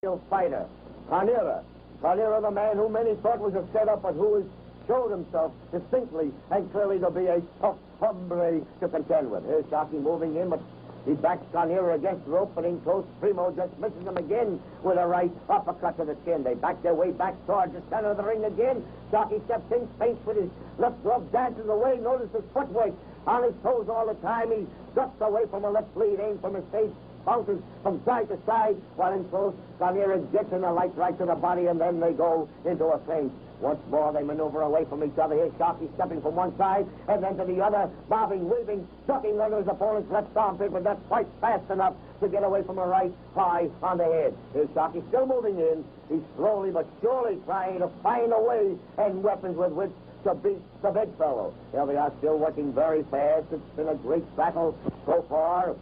real fighter. Carnera. Carnera, the man who many thought was a setup, but who has showed himself distinctly and clearly to be a tough hombre to contend with. Here's Sharkey moving in, but he backs Carnera against the rope, but in close. Primo just misses him again with a right uppercut to the chin. They back their way back towards the center of the ring again. Sharkey steps in, feints with his left glove, dances away. Notice his footwork on his toes all the time. He ducks away from a left lead, aims from his face, bounces from side to side, while in close, Carnera gets in a light right to the body, and then they go into a feint. Once more, they maneuver away from each other. Here's Sharkey stepping from one side and then to the other, bobbing, weaving, ducking under his opponent's left armpit, but not quite fast enough to get away from a right high on the head. Here's Sharkey still moving in. He's slowly but surely trying to find a way and weapons with which to beat the big fellow. Here they are, still working very fast. It's been a great battle so far.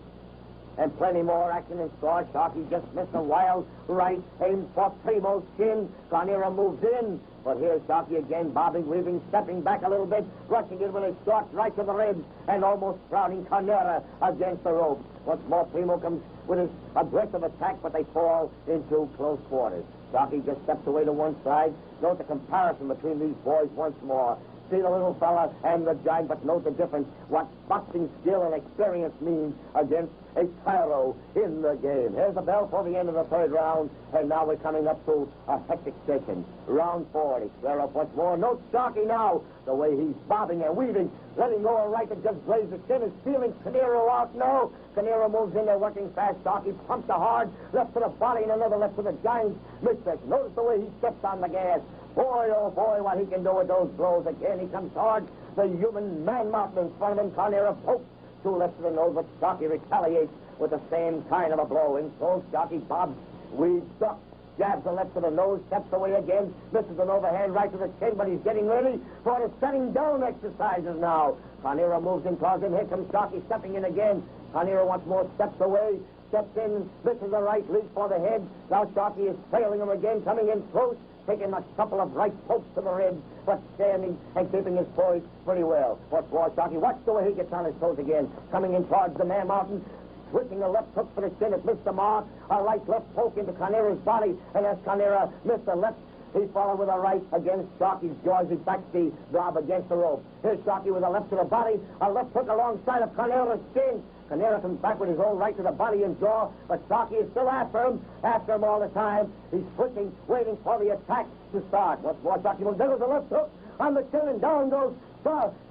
And plenty more action in store. Sharkey just missed a wild right, aimed for Primo's chin. Carnera moves in, but here's Sharkey again, bobbing, weaving, stepping back a little bit, rushing in with his short right to the ribs, and almost crowding Carnera against the rope. Once more, Primo comes with his aggressive attack, but they fall into close quarters. Sharkey just steps away to one side. Note the comparison between these boys once more. See the little fella and the giant, but note the difference. What boxing skill and experience means against a tyro in the game. Here's the bell for the end of the third round, and now we're coming up to a hectic session. Round 4. They square up once more. Note Sharkey now, the way he's bobbing and weaving, letting go a right that just grazed the chin, is feeling Carnera out. No, Carnera moves in there working fast. Sharkey pumps a hard left to the body and another left to the giant's midsection. Notice the way he steps on the gas. Boy, oh boy, what he can do with those blows. Again, he comes hard. The human man mountain in front of him. Carnera pokes two lefts to the nose, but Sharkey retaliates with the same kind of a blow. In close, Sharkey bobs, weaves, ducks, jabs the left to the nose, steps away again, misses an overhand right to the chin, but he's getting ready for the setting down exercises now. Carnera moves in towards him. Here comes Sharkey stepping in again. Carnera once more steps away, steps in, misses the right, leads for the head. Now Sharkey is trailing him again, coming in close, taking a couple of right pokes to the ribs, but standing and keeping his poise pretty well. What's more, Sharkey, watch the way he gets on his toes again, coming in towards the man mountain, switching a left hook for the chin. It missed the mark. A right left poke into Carnera's body, and as Carnera missed the left, he followed with a right against Sharkey's jaws. He backs the gob against the rope. Here's Sharkey with a left to the body, a left hook alongside of Carnera's chin. Carnera comes back with his own right to the body and jaw, but Sharkey is still after him all the time. He's switching, waiting for the attack to start. Once more, Sharkey moves. There goes a left hook on the chin, and down goes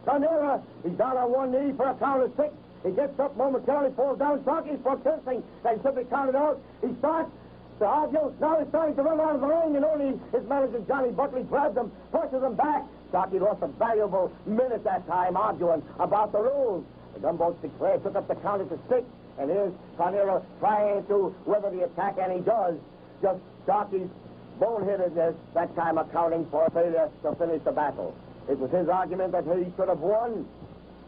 Carnera. He's down on one knee for a count of 6. He gets up momentarily, falls down. Sharkey's protesting that he should be counted out. He starts to argue. Now he's starting to run out of the ring, and only his manager, Johnny Buckley, grabs him, pushes him back. Sharkey lost a valuable minute that time arguing about the rules. The gunboat declared, took up the count at the 6, and here's Carnera trying to weather the attack, and he does. Just Sharkey's boneheadedness that time accounting for failure to finish the battle. It was his argument that he should have won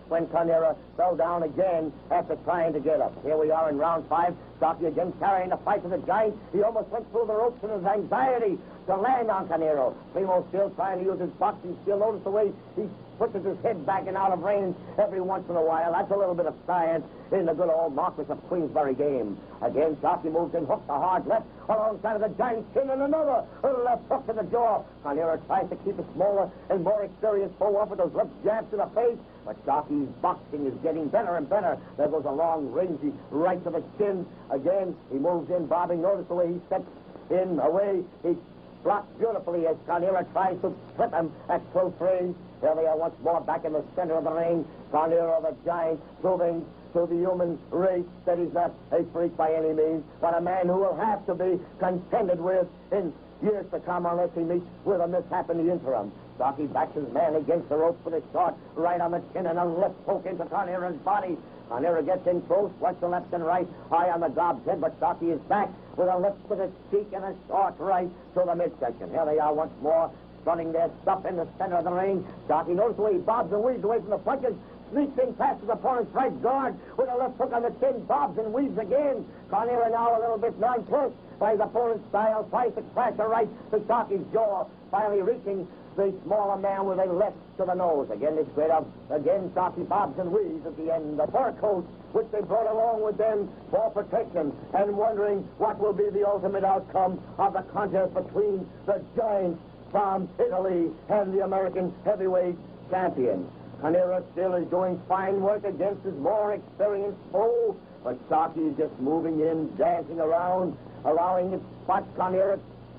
when Carnera fell down again after trying to get up. Here we are in round 5. Sharkey again carrying the fight to the giant. He almost went through the ropes in his anxiety to land on Carnera. Primo still trying to use his boxing skill. Notice the way he pushes his head back and out of range every once in a while. That's a little bit of science in the good old Marquis of Queensberry game. Again, Sharkey moves in, hooks a hard left alongside of the giant's chin, and another left hook to the jaw. Carnera tries to keep a smaller and more experienced foe off with those left jabs to the face, but Sharkey's boxing is getting better and better. There goes a long, rangy right to the chin. Again, he moves in, bobbing. Notice the way he steps in, away. He blocks beautifully as Carnera tries to trip him at close range. Here they are once more back in the center of the ring. Carnera, the giant, proving to the human race that he's not a freak by any means, but a man who will have to be contended with in years to come unless he meets with a mishap in the interim. Sharkey backs his man against the ropes with a short right on the chin and a left poke into Carnera's body. Carnera gets in close, works the left and right, high on the gob's head, but Sharkey is back with a left to the cheek and a short right to the midsection. Here they are once more, running their stuff in the center of the ring. Sharkey knows the way he bobs and weaves away from the punches, sneaks in past his opponent's right guard with a left hook on the chin, bobs and weaves again. Carnera now a little bit nonplussed by his opponent's style, tries to crash a right to Sharkey's jaw, finally reaching the smaller man with a left to the nose. Again, they squared up. Again, Sharkey bobs and weaves at the end. The fur coat, which they brought along with them for protection, and wondering what will be the ultimate outcome of the contest between the giants from Italy and the American heavyweight champion. Carnera still is doing fine work against his more experienced foe, but Sharkey is just moving in, dancing around, allowing his spot Carnera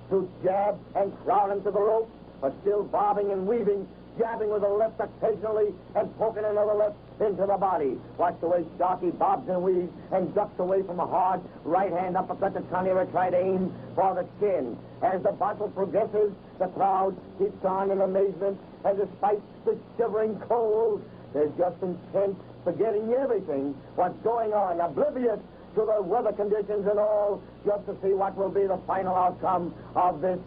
to jab and crowd him to the rope, but still bobbing and weaving, jabbing with the left occasionally and poking another left into the body. Watch the way Sharkey bobs and weaves and ducks away from a hard right-hand uppercut that Carnera tried to aim for the chin. As the battle progresses, the crowd keeps on in amazement, and despite the shivering cold, they're just intent, forgetting everything, what's going on, oblivious to the weather conditions and all, just to see what will be the final outcome of this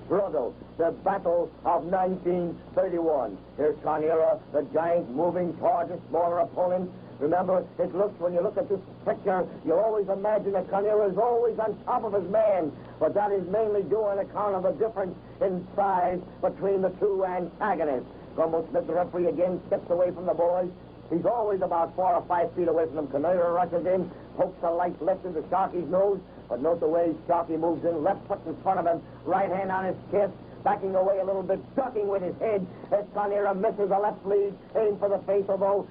struggle, the battle of 1931. Here's Carnera, the giant, moving towards his smaller opponent. Remember, it looks, when you look at this picture, you always imagine that Carnera is always on top of his man, but that is mainly due on account of the difference in size between the two antagonists. Gumbo Smith, the referee, again steps away from the boys. He's always about 4 or 5 feet away from them. Carnera rushes in, pokes a light left into Sharkey's nose, but note the way Sharkey moves in, left foot in front of him, right hand on his chest, backing away a little bit, ducking with his head as Carnera misses a left lead, aim for the face, although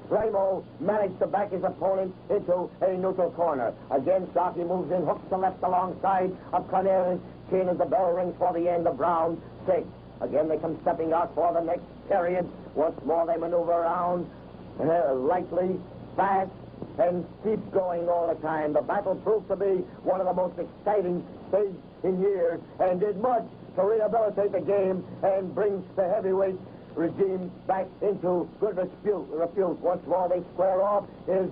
Primo managed to back his opponent into a neutral corner. Again, Sharkey moves in, hooks the left alongside of Carnera's chin as the bell rings for the end of round 6. Again, they come stepping out for the next period. Once more, they maneuver around lightly, fast, and keep going all the time. The battle proved to be one of the most exciting stages in years, and did much to rehabilitate the game and bring the heavyweight regime back into good repute. Once more, they square off. Here's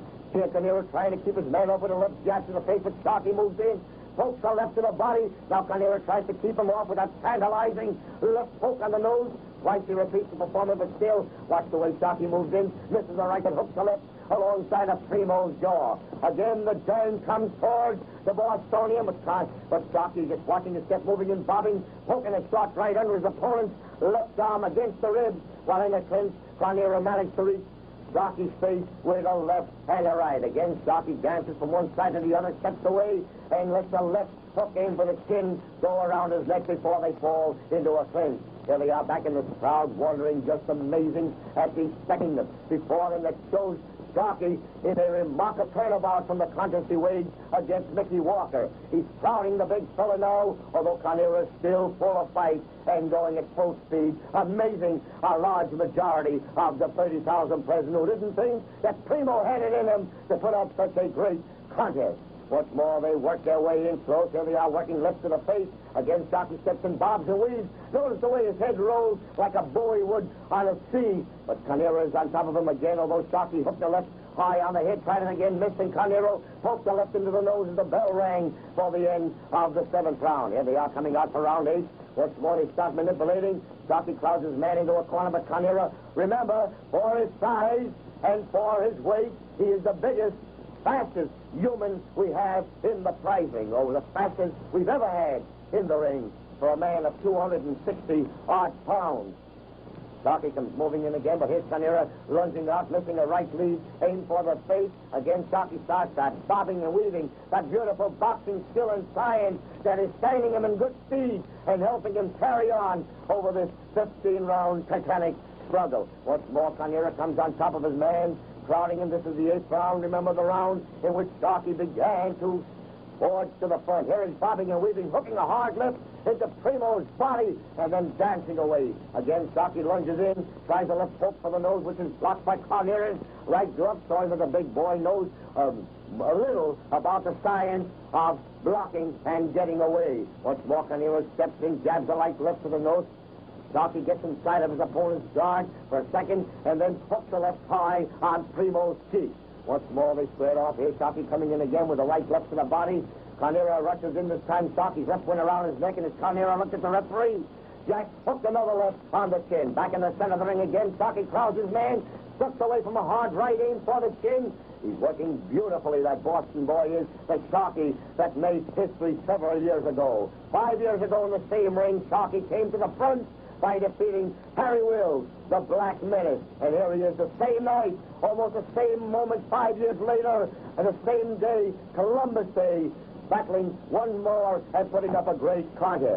Carnera trying to keep his man up with a left jab to the face, but Sharkey moves in, pokes the left to the body. Now Carnera tries to keep him off with that tantalizing left poke on the nose. Twice he repeats the performance, but still, watch the way Sharkey moves in, misses the right and hooks the left alongside of Primo's jaw. Again, the giant comes towards the Bostonian, but Sharkey just watching his step, moving and bobbing, poking a shot right under his opponent's left arm against the ribs, while in the clinch, Carnera managed to reach Sharkey's face with a left and a right. Again, Sharkey dances from one side to the other, steps away, and lets the left hook aim for the chin go around his neck before they fall into a clinch. Here they are back in the crowd, wondering, just amazing at the second before them that shows Sharkey in a remarkable turnabout from the contest he waged against Mickey Walker. He's crowding the big fella now, although Carnera is still full of fight and going at full speed. Amazing, a large majority of the 30,000 present who didn't think that Primo had it in him to put up such a great contest. Once more, they work their way in close. Here they are, working left to the face. Again, Sharkey steps and bobs and weaves. Notice the way his head rolls like a buoy would on a sea. But Carnera is on top of him again, although Sharkey hooked the left high on the head, tried it again, missed, and Carnera poked the left into the nose as the bell rang for the end of the 7th round. Here they are coming out for round 8. Once more, they start manipulating. Sharkey crowds his man into a corner, but Carnera, remember, for his size and for his weight, he is the biggest, fastest human we have in the prizing, or the fastest we've ever had in the ring for a man of 260-odd pounds. Sharkey comes moving in again, but here's Carnera lunging out, missing a right lead, aim for the face. Again, Sharkey starts that bobbing and weaving, that beautiful boxing skill and science that is standing him in good speed and helping him carry on over this 15-round titanic struggle. Once more, Carnera comes on top of his man, crowding him. This is the 8th round. Remember the round in which Sharkey began to forge to the front. Here he's bobbing and weaving, hooking a hard left into Primo's body, and then dancing away. Again, Sharkey lunges in, tries a left poke for the nose, which is blocked by Carnera's right glove, showing that the big boy knows a little about the science of blocking and getting away. Once more, Carnera steps in, jabs a light left to the nose. Sharkey gets inside of his opponent's guard for a second, and then hooks the left high on Primo's cheek. Once more, they squared off. Here's Sharkey coming in again with a right left to the body. Carnera rushes in this time. Sharkey's left went around his neck, and as Carnera looked at the referee, Jack hooked another left on the chin. Back in the center of the ring again, Sharkey crowds his man, ducks away from a hard right aim for the chin. He's working beautifully, that Boston boy is, the Sharkey that made history several years ago. 5 years ago in the same ring, Sharkey came to the front by defeating Harry Wills, the Black Menace. And here he is the same night, almost the same moment 5 years later, and the same day, Columbus Day, battling once more and putting up a great contest.